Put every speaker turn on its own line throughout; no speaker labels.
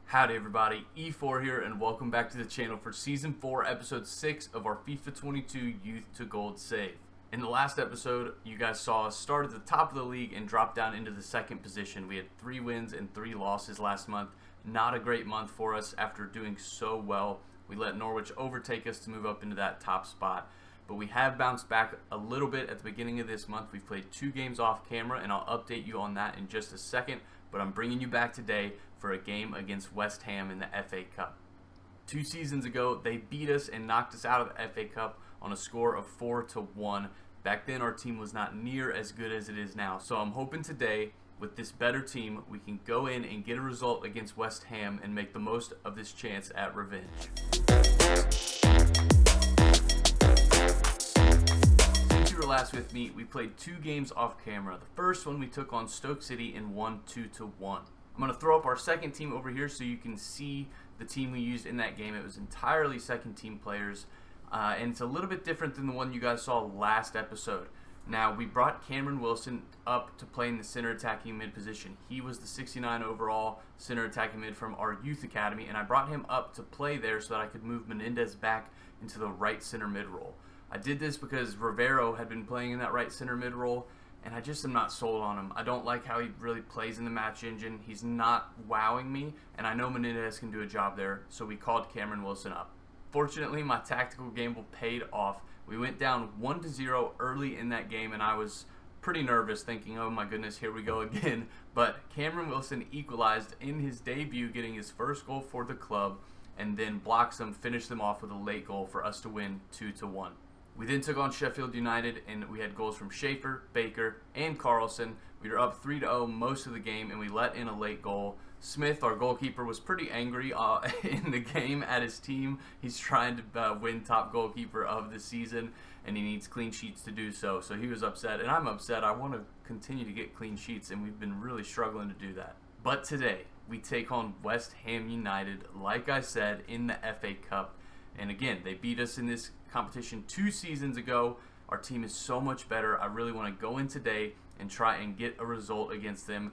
Howdy everybody, Efour here, and welcome back to the channel for Season 4, Episode 6 of our FIFA 22 Youth to Gold save. In the last episode, you guys saw us start at the top of the league and drop down into the second position. We had 3 wins and 3 losses last month. Not a great month for us after doing so well. We let Norwich overtake us to move up into that top spot. But we have bounced back a little bit at the beginning of this month. We've played 2 games off camera, and I'll update you on that in just a second. But I'm bringing you back today for a game against West Ham in the FA Cup. 2 seasons ago, they beat us and knocked us out of the FA Cup on a score of 4-1. Back then, our team was not near as good as it is now. So I'm hoping today, with this better team, we can go in and get a result against West Ham and make the most of this chance at revenge. Since you were last with me, we played 2 games off camera. The first one we took on Stoke City and won 2-1. I'm going to throw up our second team over here so you can see the team we used in that game. It was entirely second team players, and it's a little bit different than the one you guys saw last episode. Now, we brought Cameron Wilson up to play in the center attacking mid position. He was the 69 overall center attacking mid from our youth academy, and I brought him up to play there so that I could move Menendez back into the right center mid role. I did this because Rivero had been playing in that right center mid role, and I just am not sold on him. I don't like how he really plays in the match engine. He's not wowing me, and I know Menendez can do a job there, so we called Cameron Wilson up. Fortunately, my tactical gamble paid off. We went down 1-0 early in that game, and I was pretty nervous, thinking, oh my goodness, here we go again. But Cameron Wilson equalized in his debut, getting his first goal for the club, and then Bloxham finished them off with a late goal for us to win 2-1. We then took on Sheffield United, and we had goals from Schaefer, Baker, and Carlson. We were up 3-0 most of the game, and we let in a late goal. Smith, our goalkeeper, was pretty angry in the game at his team. He's trying to win top goalkeeper of the season, and he needs clean sheets to do so. So he was upset, and I'm upset. I want to continue to get clean sheets, and we've been really struggling to do that. But today, we take on West Ham United, like I said, in the FA Cup. And again, they beat us in this competition 2 seasons ago. Our team is so much better. I really want to go in today and try and get a result against them.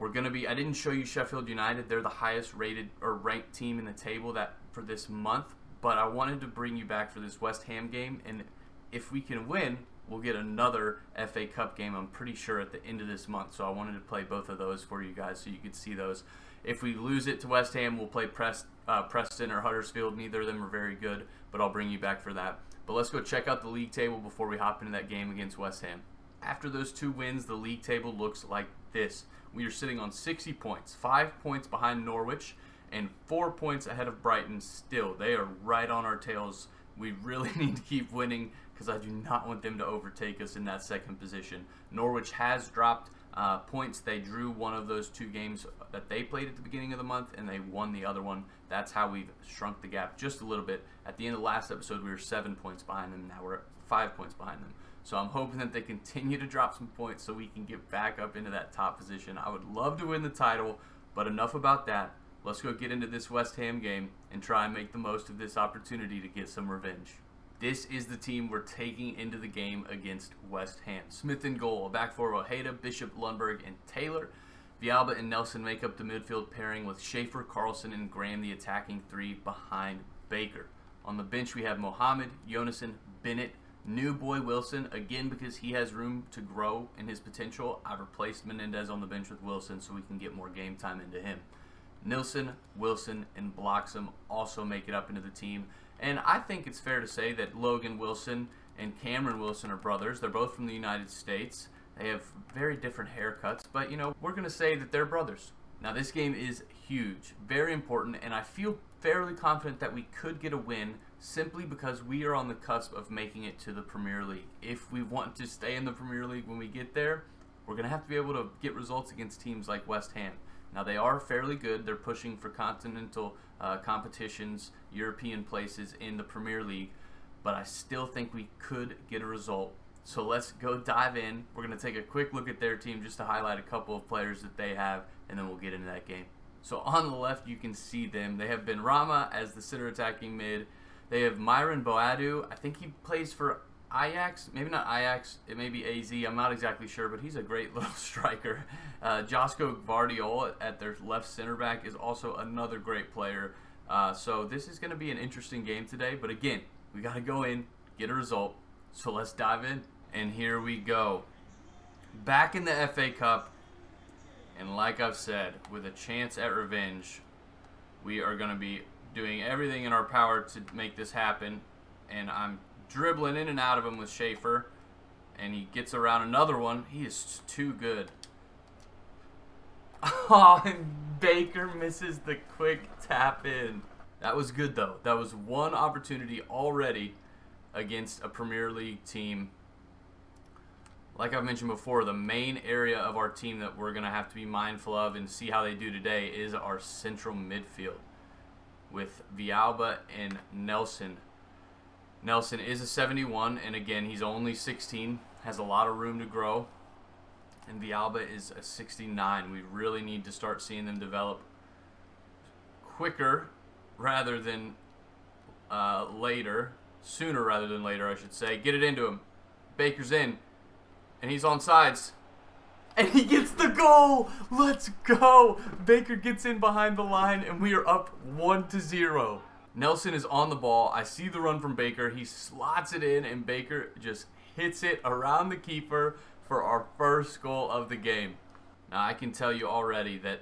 I didn't show you Sheffield United. They're the highest rated or ranked team in the table for this month. But I wanted to bring you back for this West Ham game. And if we can win, we'll get another FA Cup game, I'm pretty sure, at the end of this month. So I wanted to play both of those for you guys so you could see those. If we lose it to West Ham, we'll play Preston or Huddersfield. Neither of them are very good, but I'll bring you back for that. But let's go check out the league table before we hop into that game against West Ham. After those 2 wins, the league table looks like this. We are sitting on 60 points, 5 points behind Norwich, and 4 points ahead of Brighton still. They are right on our tails. We really need to keep winning because I do not want them to overtake us in that second position. Norwich has dropped points. They drew one of those 2 games that they played at the beginning of the month, and they won the other one. That's how we've shrunk the gap just a little bit. At the end of the last episode, we were 7 points behind them. Now we're 5 points behind them. So I'm hoping that they continue to drop some points so we can get back up into that top position. I would love to win the title, but enough about that. Let's go get into this West Ham game and try and make the most of this opportunity to get some revenge. This is the team we're taking into the game against West Ham. Smith in goal, a back four of Ojeda, Bishop, Lundberg, and Taylor. Villalba and Nelson make up the midfield pairing with Schaefer, Carlson, and Graham, the attacking 3 behind Baker. On the bench, we have Mohamed, Jonassen, Bennett, new boy Wilson, again because he has room to grow in his potential. I've replaced Menendez on the bench with Wilson so we can get more game time into him. Nilsson, Wilson, and Bloxham also make it up into the team. And I think it's fair to say that Logan Wilson and Cameron Wilson are brothers. They're both from the United States. They have very different haircuts, but we're going to say that they're brothers. Now this game is huge, very important, and I feel fairly confident that we could get a win simply because we are on the cusp of making it to the Premier League. If we want to stay in the Premier League when we get there, we're going to have to be able to get results against teams like West Ham. Now they are fairly good. They're pushing for continental competitions, European places in the Premier League, but I still think we could get a result. So let's go dive in. We're going to take a quick look at their team just to highlight a couple of players that they have, and then we'll get into that game. So on the left, you can see them. They have Benrahma as the center attacking mid. They have Myron Boadu. I think he plays for Ajax, maybe not Ajax, it may be AZ, I'm not exactly sure, but he's a great little striker. Josko Gvardiol at their left center back is also another great player. So this is going to be an interesting game today, but again, we got to go in, get a result. So let's dive in, and here we go. Back in the FA Cup, and like I've said, with a chance at revenge, we are going to be doing everything in our power to make this happen. And I'm dribbling in and out of him with Schaefer, and he gets around another one. He is too good. Oh, and Baker misses the quick tap in. That was good, though. That was one opportunity already against a Premier League team. Like I've mentioned before, the main area of our team that we're going to have to be mindful of and see how they do today is our central midfield with Villalba and Nelson. Nelson is a 71, and again, he's only 16, has a lot of room to grow. And Villalba is a 69. We really need to start seeing them develop quicker rather than later. Sooner rather than later, I should say. Get it into him. Baker's in. And he's on sides. And he gets the goal! Let's go! Baker gets in behind the line, and we are up 1-0. Nelson is on the ball. I see the run from Baker. He slots it in, and Baker just hits it around the keeper for our first goal of the game. Now, I can tell you already that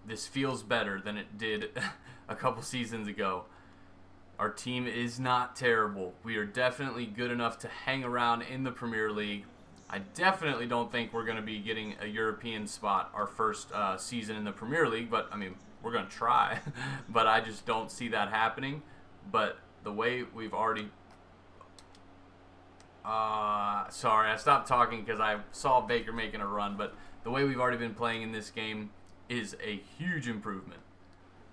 this feels better than it did a couple seasons ago. Our team is not terrible. We are definitely good enough to hang around in the Premier League. I definitely don't think we're going to be getting a European spot our first season in the Premier League, but, I mean, we're going to try. But I just don't see that happening. But the way we've already... sorry, I stopped talking because I saw Baker making a run, but the way we've already been playing in this game is a huge improvement.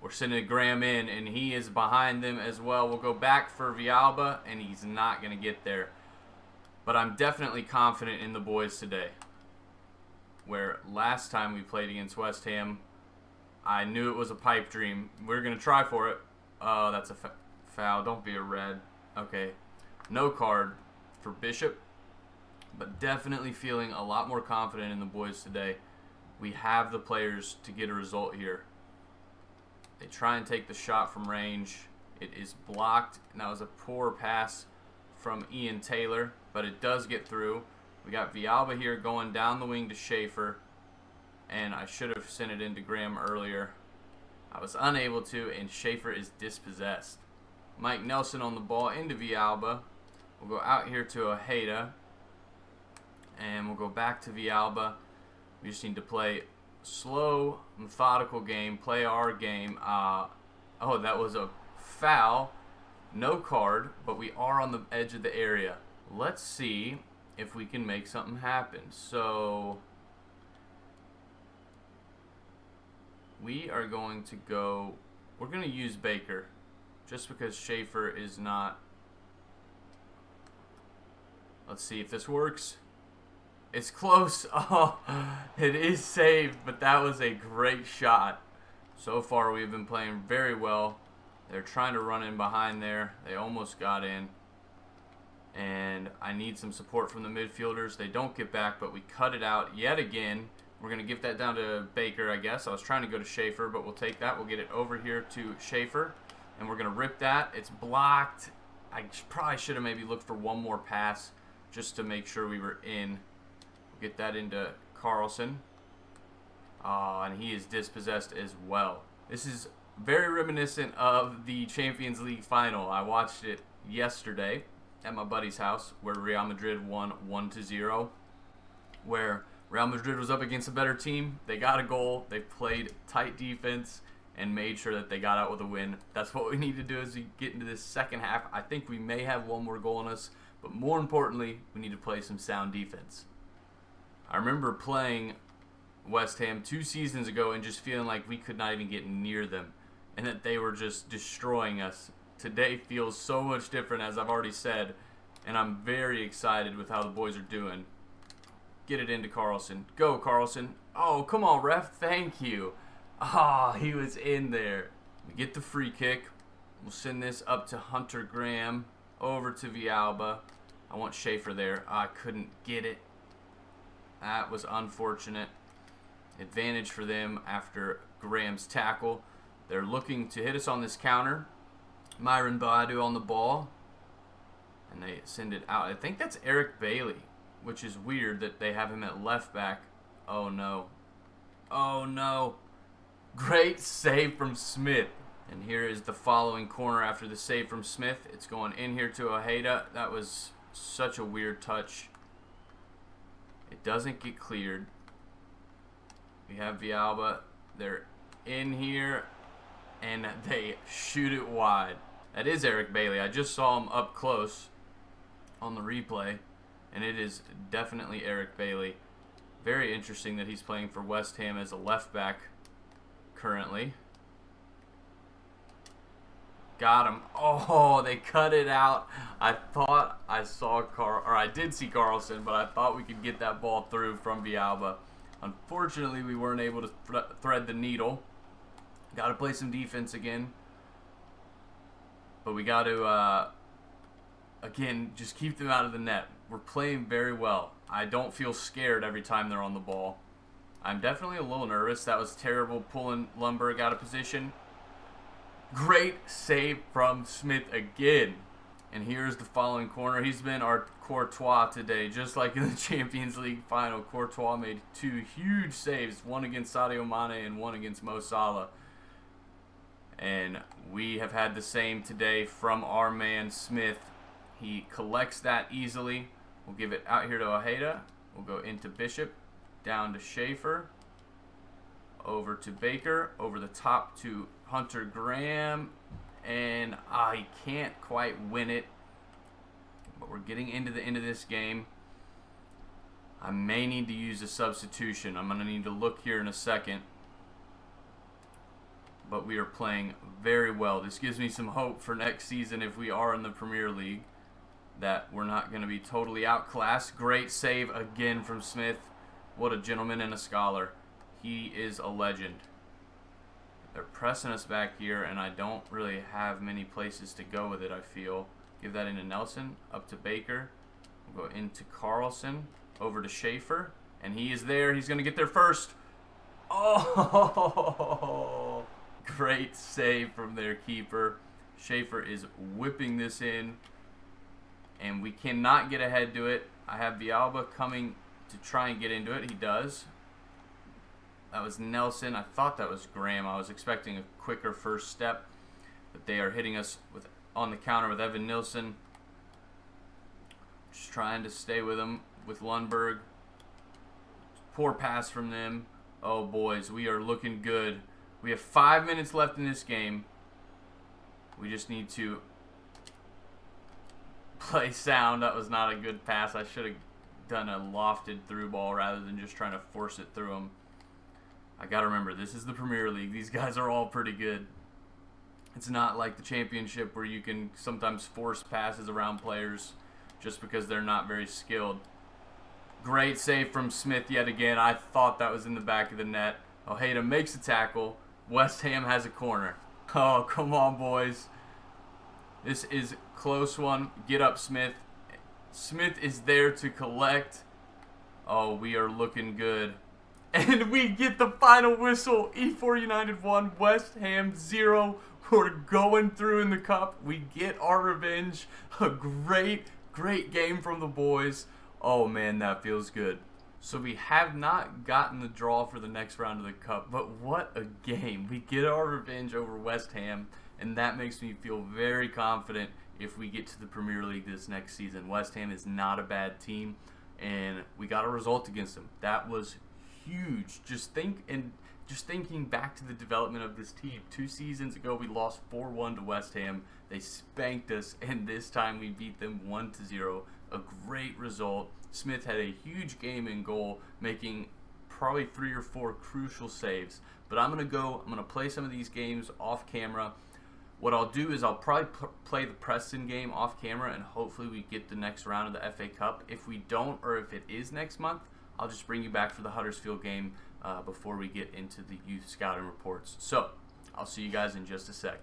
We're sending Graham in, and he is behind them as well. We'll go back for Villalba, and he's not going to get there. But I'm definitely confident in the boys today. Where last time we played against West Ham, I knew it was a pipe dream. We're going to try for it. Oh, that's a foul. Don't be a red. Okay. No card for Bishop. But definitely feeling a lot more confident in the boys today. We have the players to get a result here. They try and take the shot from range. It is blocked. And that was a poor pass from Ian Taylor. But it does get through. We got Villalba here going down the wing to Schaefer. And I should have sent it into Graham earlier. I was unable to, and Schaefer is dispossessed. Mike Nelson on the ball into Villalba. We'll go out here to Ojeda. And we'll go back to Villalba. We just need to play slow, methodical game. Play our game. Oh, that was a foul. No card, but we are on the edge of the area. Let's see if we can make something happen. So we are going to go... We're going to use Baker just because Schaefer is not... Let's see if this works. It's close. Oh, it is saved, but that was a great shot. So far, we've been playing very well. They're trying to run in behind there. They almost got in. And I need some support from the midfielders. They don't get back, but we cut it out yet again. We're going to give that down to Baker, I guess. I was trying to go to Schaefer, but we'll take that. We'll get it over here to Schaefer. And we're going to rip that. It's blocked. I probably should have maybe looked for one more pass just to make sure we were in. We'll get that into Carlson. Oh, and he is dispossessed as well. This is very reminiscent of the Champions League final. I watched it yesterday at my buddy's house where Real Madrid won 1-0. Where Real Madrid was up against a better team. They got a goal. They played tight defense and made sure that they got out with a win. That's what we need to do as we get into this second half. I think we may have one more goal in us, but more importantly, we need to play some sound defense. I remember playing West Ham 2 seasons ago and just feeling like we could not even get near them and that they were just destroying us. Today feels so much different, as I've already said, and I'm very excited with how the boys are doing. Get it into Carlson. Go, Carlson. Oh, come on, ref. Thank you. Ah, he was in there. We get the free kick. We'll send this up to Hunter Graham, over to Villalba. I want Schaefer there. I couldn't get it. That was unfortunate. Advantage for them after Graham's tackle. They're looking to hit us on this counter. Myron Badu on the ball. And they send it out. I think that's Eric Bailey, which is weird that they have him at left back. Oh, no. Oh, no. Great save from Smith. And here is the following corner after the save from Smith. It's going in here to Ojeda. That was such a weird touch. It doesn't get cleared. We have Villalba. They're in here, and they shoot it wide. That is Eric Bailey. I just saw him up close on the replay, and it is definitely Eric Bailey. Very interesting that he's playing for West Ham as a left back currently. Got him. Oh, they cut it out. I thought I saw I did see Carlson, but I thought we could get that ball through from Villalba. Unfortunately, we weren't able to thread the needle. Got to play some defense again. But we got to, again, just keep them out of the net. We're playing very well. I don't feel scared every time they're on the ball. I'm definitely a little nervous. That was terrible pulling Lundberg out of position. Great save from Smith again. And here's the following corner. He's been our Courtois today. Just like in the Champions League final, Courtois made 2 huge saves. One against Sadio Mane and one against Mo Salah. And we have had the same today from our man Smith. He collects that easily. We'll give it out here to Ojeda. We'll go into Bishop. Down to Schaefer. Over to Baker. Over the top to Hunter Graham. And he can't quite win it. But we're getting into the end of this game. I may need to use a substitution. I'm going to need to look here in a second. But we are playing very well. This gives me some hope for next season if we are in the Premier League, that we're not going to be totally outclassed. Great save again from Smith. What a gentleman and a scholar. He is a legend. They're pressing us back here, and I don't really have many places to go with it, I feel. Give that into Nelson, up to Baker. We'll go into Carlson, over to Schaefer, and he is there. He's going to get there first. Oh! Great save from their keeper. Schaefer is whipping this in, and we cannot get ahead to it. I have Villalba coming to try and get into it. He does. That was Nelson. I thought that was Graham. I was expecting a quicker first step, but they are hitting us on the counter with Evan Nilsson. Just trying to stay with him with Lundberg. Poor pass from them. Oh, boys, we are looking good. We have 5 minutes left in this game. We just need to play sound. That was not a good pass. I should have done a lofted through ball rather than just trying to force it through him. I got to remember, this is the Premier League. These guys are all pretty good. It's not like the Championship where you can sometimes force passes around players just because they're not very skilled. Great save from Smith yet again. I thought that was in the back of the net. Ojeda makes a tackle. West Ham has a corner. Oh, come on, boys. This is a close one. Get up, Smith. Smith is there to collect. Oh, we are looking good. And we get the final whistle. Efour United 1, West Ham 0. We're going through in the cup. We get our revenge. A great, great game from the boys. Oh, man, that feels good. So we have not gotten the draw for the next round of the cup, but what a game. We get our revenge over West Ham, and that makes me feel very confident if we get to the Premier League this next season. West Ham is not a bad team, and we got a result against them. That was huge. Just thinking back to the development of this team. 2 seasons ago, we lost 4-1 to West Ham. They spanked us, and this time we beat them 1-0. A great result. Smith had a huge game in goal, making probably 3 or 4 crucial saves. But I'm going to play some of these games off camera. What I'll do is I'll probably play the Preston game off camera, and hopefully we get the next round of the FA Cup. If we don't, or if it is next month, I'll just bring you back for the Huddersfield game before we get into the youth scouting reports. So, I'll see you guys in just a sec.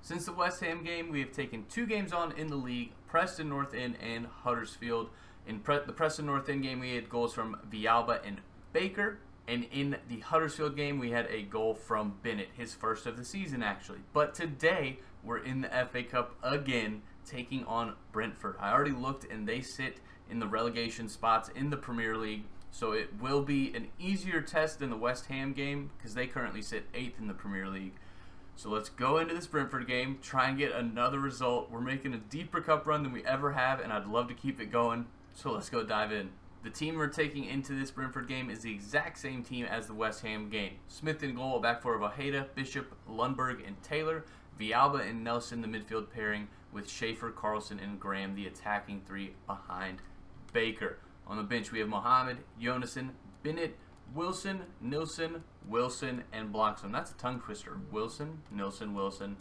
Since the West Ham game, we have taken 2 games on in the league, Preston North End and Huddersfield. In the Preston North End game, we had goals from Villalba and Baker. And in the Huddersfield game, we had a goal from Bennett, his first of the season, actually. But today, we're in the FA Cup again, taking on Brentford. I already looked, and they sit in the relegation spots in the Premier League. So it will be an easier test than the West Ham game, because they currently sit 8th in the Premier League. So let's go into this Brentford game, try and get another result. We're making a deeper cup run than we ever have, and I'd love to keep it going. So let's go dive in. The team we're taking into this Brentford game is the exact same team as the West Ham game. Smith in goal, a back four of Ojeda, Bishop, Lundberg, and Taylor. Villalba and Nelson, the midfield pairing, with Schaefer, Carlson, and Graham, the attacking 3 behind Baker. On the bench, we have Mohamed, Jonassen, Bennett, Wilson, Nilsson, Wilson, and Bloxham. That's a tongue twister. Wilson, Nilsson, Wilson,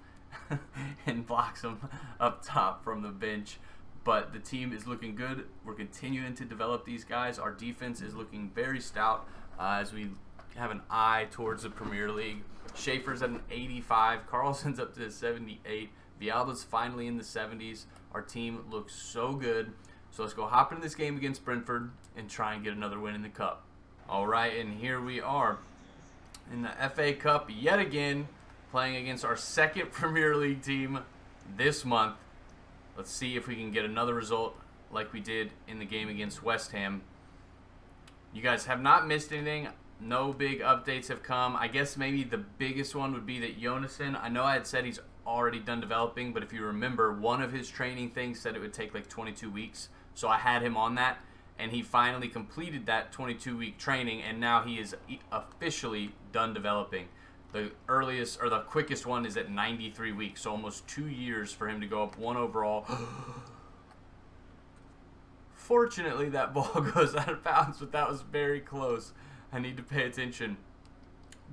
and Bloxham up top from the bench. But the team is looking good. We're continuing to develop these guys. Our defense is looking very stout as we have an eye towards the Premier League. Schaefer's at an 85. Carlson's up to a 78. Villalba's finally in the 70s. Our team looks so good. So let's go hop into this game against Brentford and try and get another win in the Cup. All right, and here we are in the FA Cup yet again, playing against our second Premier League team this month. Let's see if we can get another result like we did in the game against West Ham. You guys have not missed anything. No big updates have come. I guess maybe the biggest one would be that Jonassen, I know I had said he's already done developing, but if you remember, one of his training things said it would take like 22 weeks. So I had him on that, and he finally completed that 22-week training, and now he is officially done developing. The earliest or the quickest one is at 93 weeks, so almost 2 years for him to go up 1 overall. Fortunately, that ball goes out of bounds, but that was very close. I need to pay attention.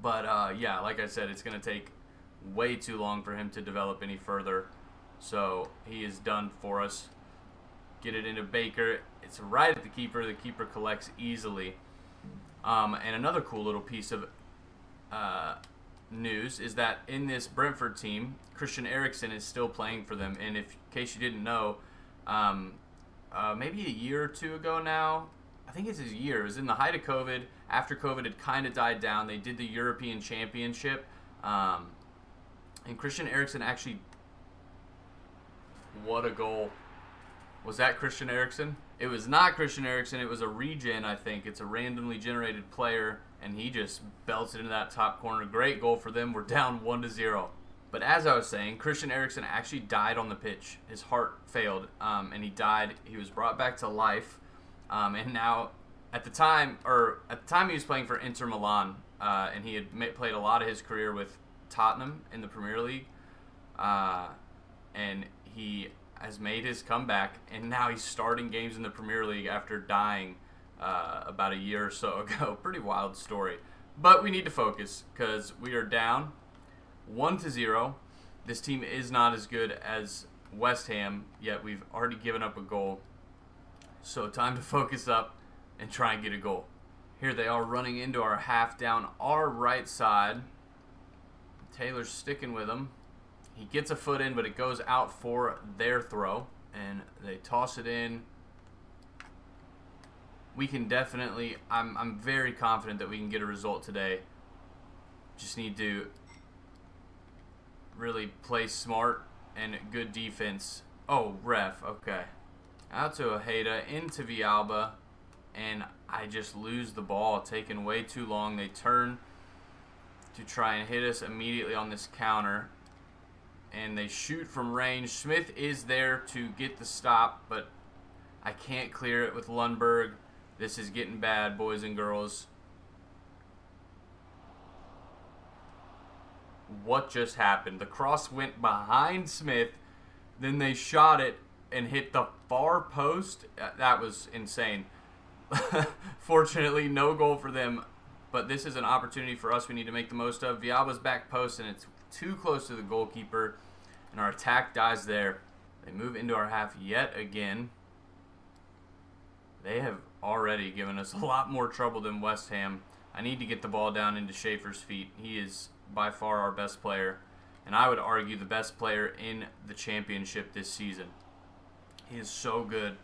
But yeah, like I said, it's going to take way too long for him to develop any further. So he is done for us. Get it into Baker. It's right at the keeper. The keeper collects easily. And another cool little piece of news is that in this Brentford team, Christian Eriksen is still playing for them. And in case you didn't know, maybe a year or 2 ago now, I think it's his year. It was in the height of COVID. After COVID had kind of died down, they did the European Championship. And Christian Eriksen actually, what a goal. Was that Christian Eriksen? It was not Christian Eriksen. It was a regen, I think. It's a randomly generated player, and he just belts it into that top corner. Great goal for them. We're down 1-0. But as I was saying, Christian Eriksen actually died on the pitch. His heart failed, and he died. He was brought back to life, and now at the time he was playing for Inter Milan, and he had played a lot of his career with Tottenham in the Premier League, and he has made his comeback, and now he's starting games in the Premier League after dying about a year or so ago. Pretty wild story. But we need to focus because we are down 1-0. This team is not as good as West Ham, yet we've already given up a goal. So time to focus up and try and get a goal. Here they are running into our half down our right side. Taylor's sticking with him. He gets a foot in, but it goes out for their throw, and they toss it in. We can definitely, I'm very confident that we can get a result today. Just need to really play smart and good defense. Oh, ref, okay. Out to Ojeda, into Villalba, and I just lose the ball, taking way too long. They turn to try and hit us immediately on this counter, and they shoot from range. Smith is there to get the stop, but I can't clear it with Lundberg. This is getting bad, boys and girls. What just happened? The cross went behind Smith, then they shot it and hit the far post. That was insane. Fortunately, no goal for them, but this is an opportunity for us we need to make the most of. Villalba's back post, and it's too close to the goalkeeper, and our attack dies there. They move into our half yet again. They have already given us a lot more trouble than West Ham. I need to get the ball down into Schaefer's feet. He is by far our best player. and I would argue the best player in the championship this season. He is so good.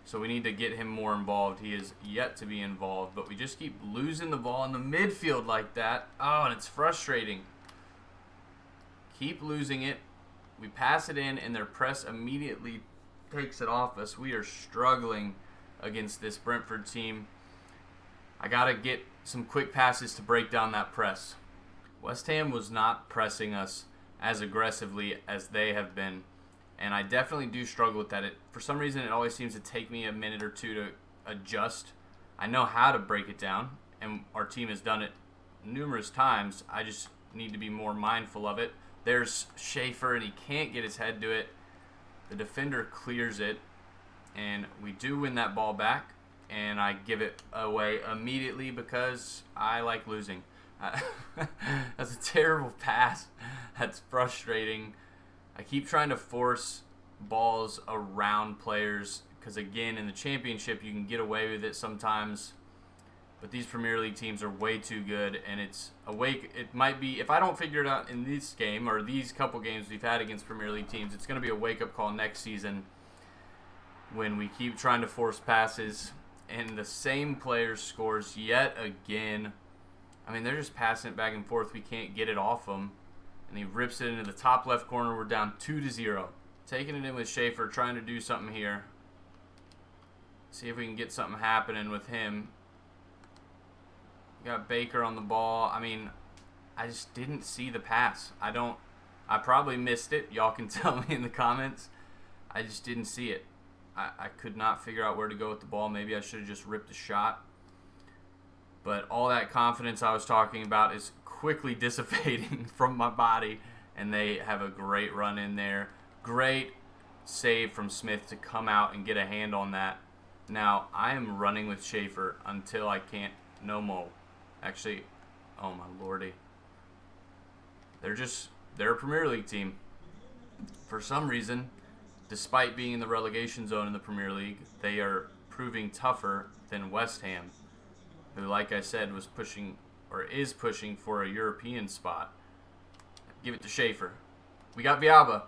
So we need to get him more involved. He is yet to be involved, but we just keep losing the ball in the midfield like that. Oh, and it's frustrating. Keep losing it. We pass it in, and their press immediately takes it off us. We are struggling against this Brentford team. I got to get some quick passes to break down that press. West Ham was not pressing us as aggressively as they have been, and I definitely do struggle with that. For some reason, it always seems to take me a minute or two to adjust. I know how to break it down, and our team has done it numerous times. I just need to be more mindful of it. There's Schaefer, and he can't get his head to it. The defender clears it, and we do win that ball back, and I give it away immediately because I like losing. That's a terrible pass. That's frustrating. I keep trying to force balls around players because, again, in the championship, you can get away with it sometimes. But these Premier League teams are way too good, and it's it might be, if I don't figure it out in this game or these couple games we've had against Premier League teams, it's going to be a wake-up call next season when we keep trying to force passes and the same player scores yet again. I mean, they're just passing it back and forth. We can't get it off them, and he rips it into the top left corner. We're down 2-0. Taking it in with Schaefer, trying to do something here. See if we can get something happening with him. Got Baker on the ball. I mean, I just didn't see the pass. I probably missed it. Y'all can tell me in the comments. I just didn't see it. I could not figure out where to go with the ball. Maybe I should have just ripped a shot. But all that confidence I was talking about is quickly dissipating from my body, and they have a great run in there. Great save from Smith to come out and get a hand on that. Now, I am running with Schaefer until I can't no more. Actually, oh my lordy. They're a Premier League team. For some reason, despite being in the relegation zone in the Premier League, they are proving tougher than West Ham, who, like I said, was pushing or is pushing for a European spot. Give it to Schaefer. We got Villalba.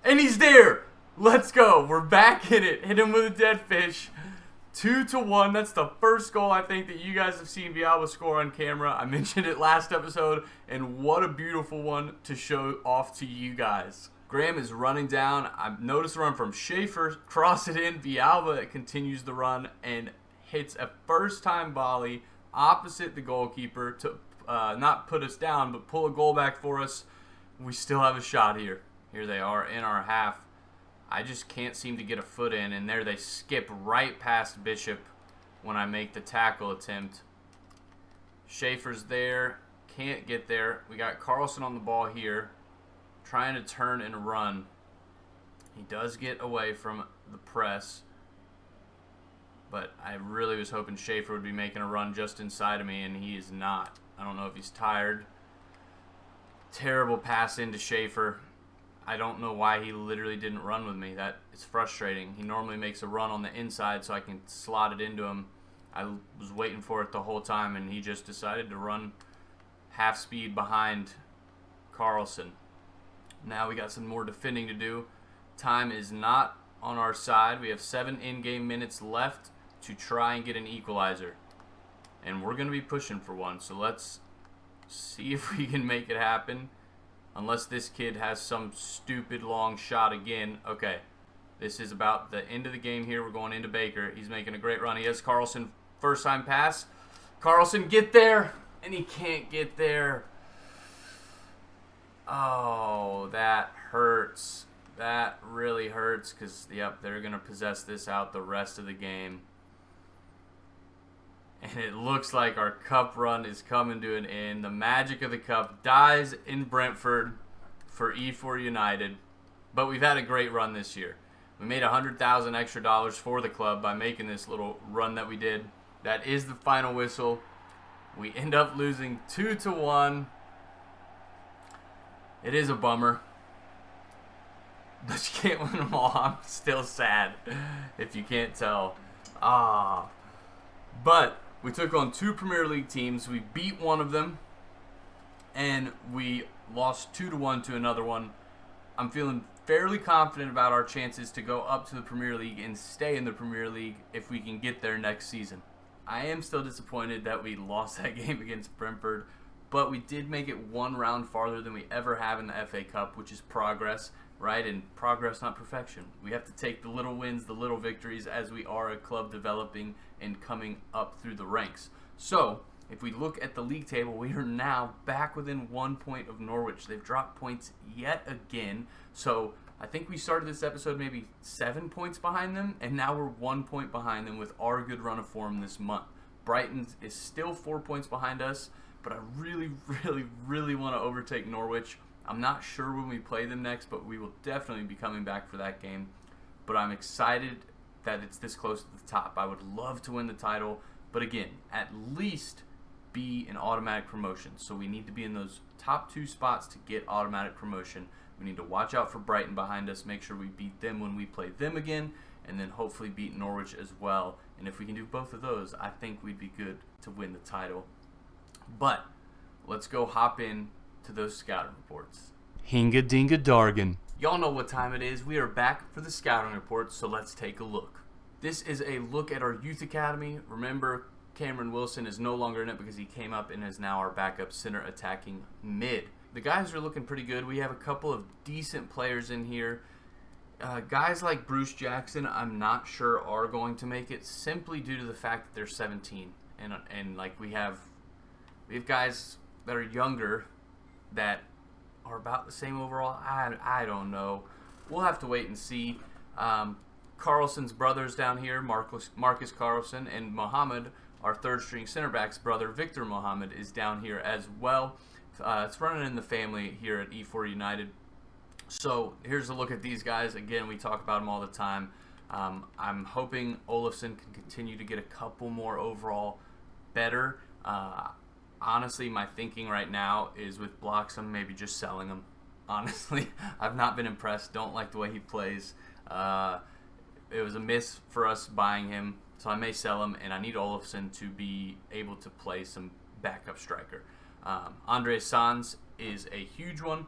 And he's there! Let's go. We're back in it. Hit him with a dead fish. 2-1. That's the first goal I think that you guys have seen Villalba score on camera. I mentioned it last episode, and what a beautiful one to show off to you guys. Graham is running down. I noticed the run from Schaefer. Cross it in. Villalba continues the run and hits a first-time volley opposite the goalkeeper to not put us down, but pull a goal back for us. We still have a shot here. Here they are in our half. I just can't seem to get a foot in, and there they skip right past Bishop when I make the tackle attempt. Schaefer's there. Can't get there. We got Carlson on the ball here, trying to turn and run. He does get away from the press, but I really was hoping Schaefer would be making a run just inside of me, and he is not. I don't know if he's tired. Terrible pass into Schaefer. I don't know why he literally didn't run with me. That is frustrating. He normally makes a run on the inside so I can slot it into him. I was waiting for it the whole time, and he just decided to run half speed behind Carlson. Now we got some more defending to do. Time is not on our side. We have 7 in-game minutes left to try and get an equalizer. And we're going to be pushing for one, so let's see if we can make it happen. Unless this kid has some stupid long shot again. Okay, this is about the end of the game here. We're going into Baker. He's making a great run. He has Carlson, first time pass. Carlson, get there. And he can't get there. Oh, that hurts. That really hurts because, yep, they're going to possess this out the rest of the game. And it looks like our cup run is coming to an end. The magic of the cup dies in Brentford for Efour United. But we've had a great run this year. We made $100,000 extra for the club by making this little run that we did. That is the final whistle. We end up losing 2-1. It is a bummer. But you can't win them all. I'm still sad, if you can't tell. But we took on 2 Premier League teams. We beat one of them, and we lost 2-1 to another one. I'm feeling fairly confident about our chances to go up to the Premier League and stay in the Premier League if we can get there next season. I am still disappointed that we lost that game against Brentford, but we did make it one round farther than we ever have in the FA Cup, which is progress, right? And progress, not perfection. We have to take the little wins, the little victories, as we are a club developing and coming up through the ranks. So, if we look at the league table, we are now back within 1 point of Norwich. They've dropped points yet again. So I think we started this episode maybe 7 points behind them, and now we're 1 point behind them with our good run of form this month. Brighton is still 4 points behind us, but I really, really, really want to overtake Norwich. I'm not sure when we play them next, but we will definitely be coming back for that game. But I'm excited that it's this close to the top. I would love to win the title, but again, at least be an automatic promotion. So we need to be in those top 2 spots to get automatic promotion. We need to watch out for Brighton behind us, make sure we beat them when we play them again, and then hopefully beat Norwich as well. And if we can do both of those, I think we'd be good to win the title. But let's go hop in to those scouting reports. Hinga dinga dargan. Y'all know what time it is. We are back for the scouting report, so let's take a look. This is a look at our youth academy. Remember, Cameron Wilson is no longer in it because he came up and is now our backup center attacking mid. The guys are looking pretty good. We have a couple of decent players in here. Guys like Bruce Jackson, I'm not sure are going to make it simply due to the fact that they're 17, and like we have guys that are younger that are about the same overall. I don't know. We'll have to wait and see. Carlson's brothers down here, Marcus Carlson and Mohammed, our third-string center back's brother, Victor Mohammed, is down here as well. It's running in the family here at Efour United. So here's a look at these guys. Again, we talk about them all the time. I'm hoping Olafsson can continue to get a couple more overall better. Honestly, my thinking right now is with Bloxham, maybe just selling him. Honestly, I've not been impressed. Don't like the way he plays. It was a miss for us buying him, so I may sell him, and I need Olafsson to be able to play some backup striker. Andre Sanz is a huge one.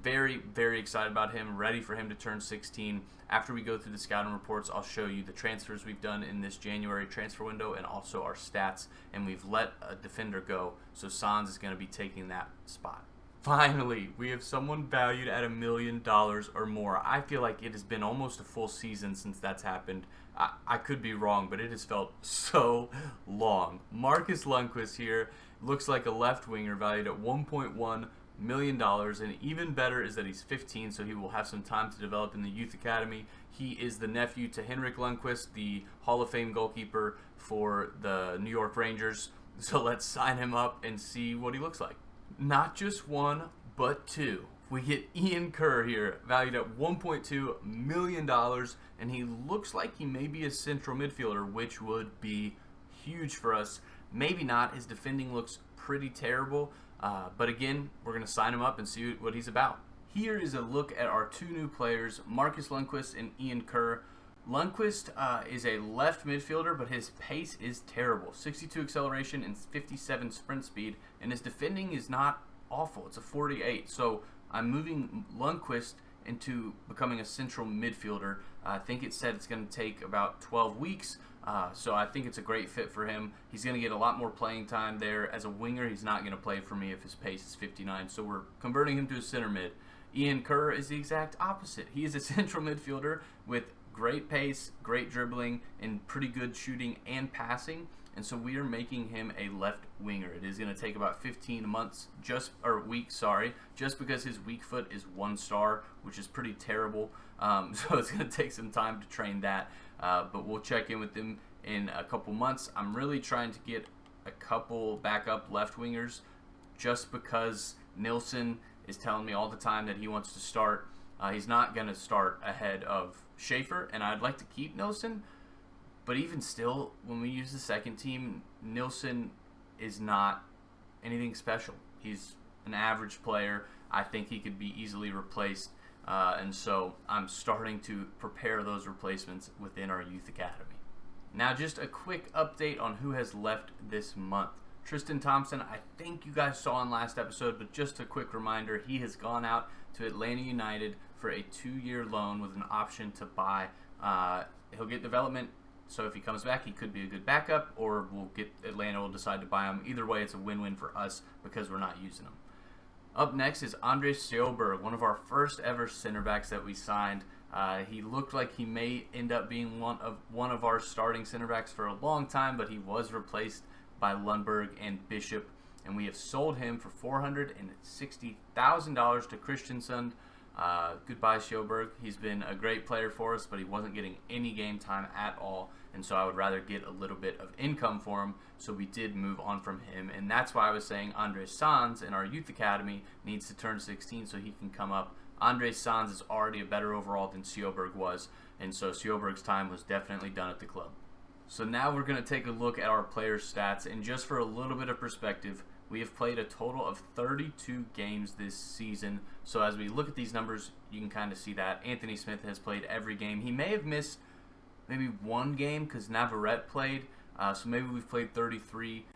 Very, very excited about him, ready for him to turn 16. After we go through the scouting reports, I'll show you the transfers we've done in this January transfer window and also our stats, and we've let a defender go, so Sanz is going to be taking that spot. Finally, we have someone valued at $1 million or more. I feel like it has been almost a full season since that's happened. I could be wrong, but it has felt so long. Marcus Lundqvist here looks like a left winger valued at $1.1 million, and even better is that he's 15, so he will have some time to develop in the youth academy. He is the nephew to Henrik Lundqvist, the Hall of Fame goalkeeper for the New York Rangers. So let's sign him up and see what he looks like. Not just one, but two. We get Ian Kerr here, valued at $1.2 million, and he looks like he may be a central midfielder, which would be huge for us. Maybe not. His defending looks pretty terrible, but again, we're going to sign him up and see what he's about. Here is a look at our two new players, Marcus Lundqvist and Ian Kerr. Lundqvist is a left midfielder, but his pace is terrible. 62 acceleration and 57 sprint speed, and his defending is not awful. It's a 48. So I'm moving Lundqvist into becoming a central midfielder. I think it said it's going to take about 12 weeks, so I think it's a great fit for him. He's going to get a lot more playing time there. As a winger, he's not going to play for me if his pace is 59, so we're converting him to a center mid. Ian Kerr is the exact opposite. He is a central midfielder with great pace, great dribbling, and pretty good shooting and passing. And so we are making him a left winger. It is going to take about 15 weeks, just because his weak foot is 1 star, which is pretty terrible. So it's going to take some time to train that. But we'll check in with him in a couple months. I'm really trying to get a couple backup left wingers just because Nilsson is telling me all the time that he wants to start. He's not going to start ahead of Schaefer, and I'd like to keep Nilsson. But even still, when we use the second team, Nilsson is not anything special. He's an average player. I think he could be easily replaced. And so I'm starting to prepare those replacements within our youth academy. Now just a quick update on who has left this month. Tristan Thompson, I think you guys saw in last episode, but just a quick reminder, he has gone out to Atlanta United for a 2-year loan with an option to buy. He'll get development, so if he comes back, he could be a good backup, or Atlanta will decide to buy him. Either way, it's a win-win for us because we're not using him. Up next is Andre Sjoberg, one of our first ever center backs that we signed. He looked like he may end up being one of our starting center backs for a long time, but he was replaced by Lundberg and Bishop, and we have sold him for $460,000 to Christiansund. Goodbye, Sjoberg. He's been a great player for us, but he wasn't getting any game time at all, and so I would rather get a little bit of income for him, so we did move on from him, and that's why I was saying Andre Sanz in our youth academy needs to turn 16 so he can come up. Andre Sanz is already a better overall than Sjoberg was, and so Sjoberg's time was definitely done at the club. So now we're going to take a look at our player stats, and just for a little bit of perspective, we have played a total of 32 games this season. So as we look at these numbers, you can kind of see that Anthony Smith has played every game. He may have missed maybe one game because Navarrete played, so maybe we've played 33.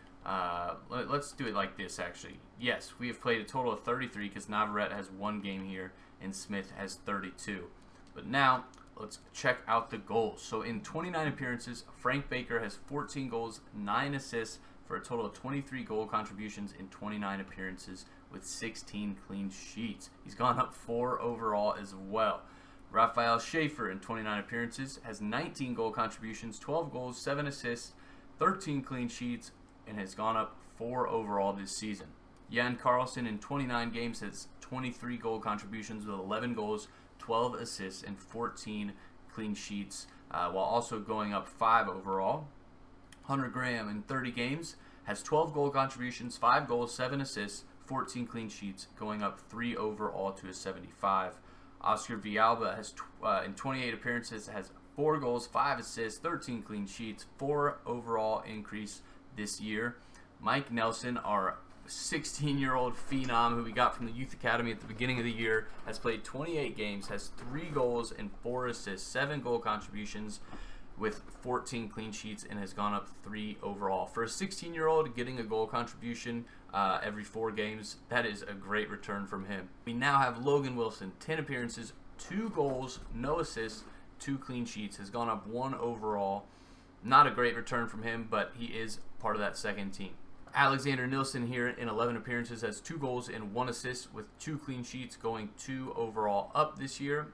Let's do it like this, actually. Yes, we have played a total of 33 because Navarrete has one game here and Smith has 32. But now, let's check out the goals. So in 29 appearances, Frank Baker has 14 goals, 9 assists, for a total of 23 goal contributions in 29 appearances with 16 clean sheets. He's gone up 4 overall as well. Rafael Schaefer in 29 appearances has 19 goal contributions, 12 goals, 7 assists, 13 clean sheets, and has gone up 4 overall this season. Jan Carlson in 29 games has 23 goal contributions with 11 goals, 12 assists, and 14 clean sheets, while also going up 5 overall. Hunter Graham in 30 games has 12 goal contributions, 5 goals, 7 assists, 14 clean sheets, going up 3 overall to a 75. Oscar Villalba has in 28 appearances has 4 goals, 5 assists, 13 clean sheets, 4 overall increase this year. Mike Nelson, our 16-year-old phenom who we got from the youth academy at the beginning of the year, has played 28 games, has 3 goals and 4 assists, 7 goal contributions with 14 clean sheets, and has gone up 3 overall. For a 16-year-old, getting a goal contribution every 4 games, that is a great return from him. We now have Logan Wilson, 10 appearances, 2 goals, no assists, 2 clean sheets, has gone up 1 overall. Not a great return from him, but he is part of that second team. Alexander Nilsson here in 11 appearances has 2 goals and 1 assist with 2 clean sheets, going 2 overall up this year.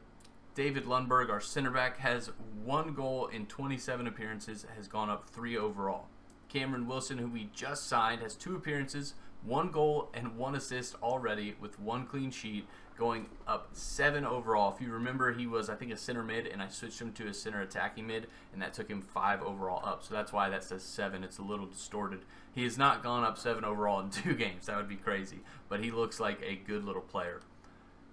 David Lundberg, our center back, has 1 goal in 27 appearances, has gone up 3 overall. Cameron Wilson, who we just signed, has 2 appearances, 1 goal and 1 assist already with 1 clean sheet, going up 7 overall. If you remember, he was, I think, a center mid, and I switched him to a center attacking mid, and that took him 5 overall up. So that's why that says 7. It's a little distorted. He has not gone up 7 overall in 2 games. That would be crazy. But he looks like a good little player.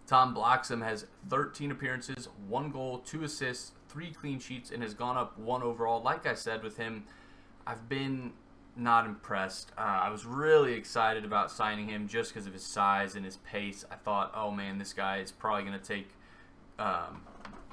Tom Bloxham has 13 appearances, 1 goal, 2 assists, 3 clean sheets, and has gone up 1 overall. Like I said with him, I've been not impressed. I was really excited about signing him just because of his size and his pace. I thought, oh man, this guy is probably going to take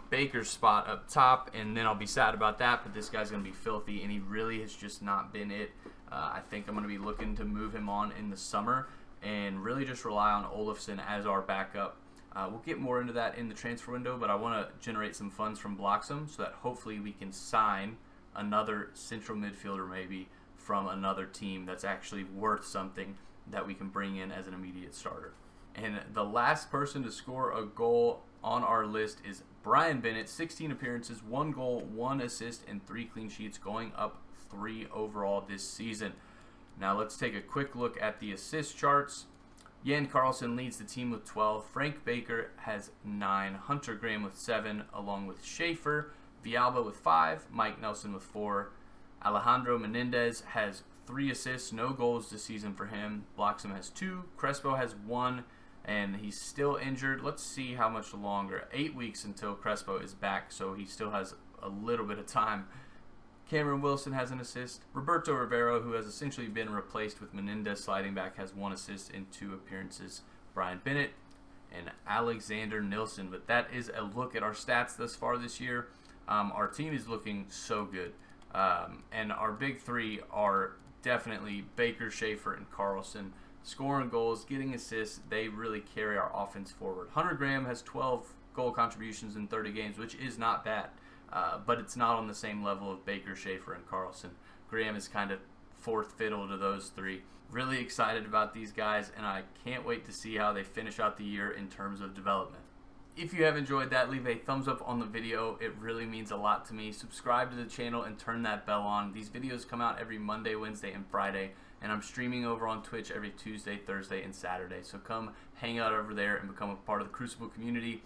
Baker's spot up top, and then I'll be sad about that, but this guy's going to be filthy, and he really has just not been it. I think I'm going to be looking to move him on in the summer and really just rely on Olofsson as our backup. We'll get more into that in the transfer window, but I want to generate some funds from Bloxham so that hopefully we can sign another central midfielder maybe from another team that's actually worth something that we can bring in as an immediate starter. And the last person to score a goal on our list is Brian Bennett, 16 appearances, 1 goal, 1 assist, and 3 clean sheets, going up 3 overall this season. Now let's take a quick look at the assist charts. Jan Carlson leads the team with 12. Frank Baker has 9. Hunter Graham with 7, along with Schaefer. Villalba with 5. Mike Nelson with 4. Alejandro Menendez has 3 assists, no goals this season for him. Bloxham has 2. Crespo has 1, and he's still injured. Let's see how much longer. 8 weeks until Crespo is back, so he still has a little bit of time. Cameron Wilson has an assist. Roberto Rivero, who has essentially been replaced with Menendez sliding back, has 1 assist in 2 appearances. Brian Bennett and Alexander Nilsson. But that is a look at our stats thus far this year. Our team is looking so good. And our big 3 are definitely Baker, Schaefer, and Carlson. Scoring goals, getting assists, they really carry our offense forward. Hunter Graham has 12 goal contributions in 30 games, which is not bad, but it's not on the same level of Baker, Schaefer, and Carlson. Graham is kind of fourth fiddle to those three. Really excited about these guys, and I can't wait to see how they finish out the year in terms of development. If you have enjoyed that, leave a thumbs up on the video. It really means a lot to me. Subscribe to the channel and turn that bell on. These videos come out every Monday, Wednesday, and Friday, and I'm streaming over on Twitch every Tuesday, Thursday, and Saturday. So come hang out over there and become a part of the Crucible community.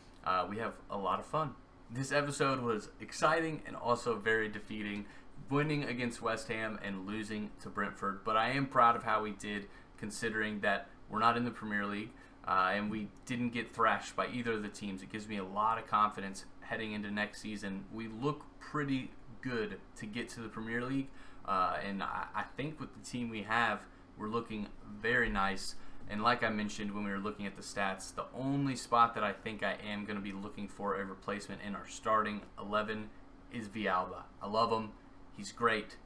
We have a lot of fun. This episode was exciting and also very defeating, winning against West Ham and losing to Brentford. But I am proud of how we did, considering that we're not in the Premier League. And we didn't get thrashed by either of the teams. It gives me a lot of confidence heading into next season. We look pretty good to get to the Premier League, and I think with the team we have, we're looking very nice. And like I mentioned when we were looking at the stats, the only spot that I think I am going to be looking for a replacement in our starting 11 is Villalba. I love him. He's great.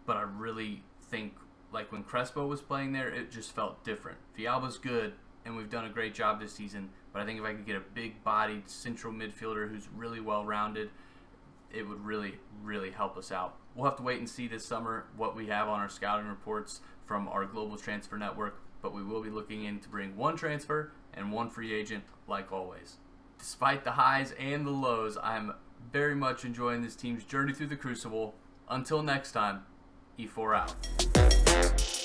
But I really think, like when Crespo was playing there, it just felt different. Villalba's good, and we've done a great job this season, but I think if I could get a big-bodied central midfielder who's really well-rounded, it would really, really help us out. We'll have to wait and see this summer what we have on our scouting reports from our global transfer network, but we will be looking in to bring one transfer and one free agent, like always. Despite the highs and the lows, I'm very much enjoying this team's journey through the Crucible. Until next time, Efour out.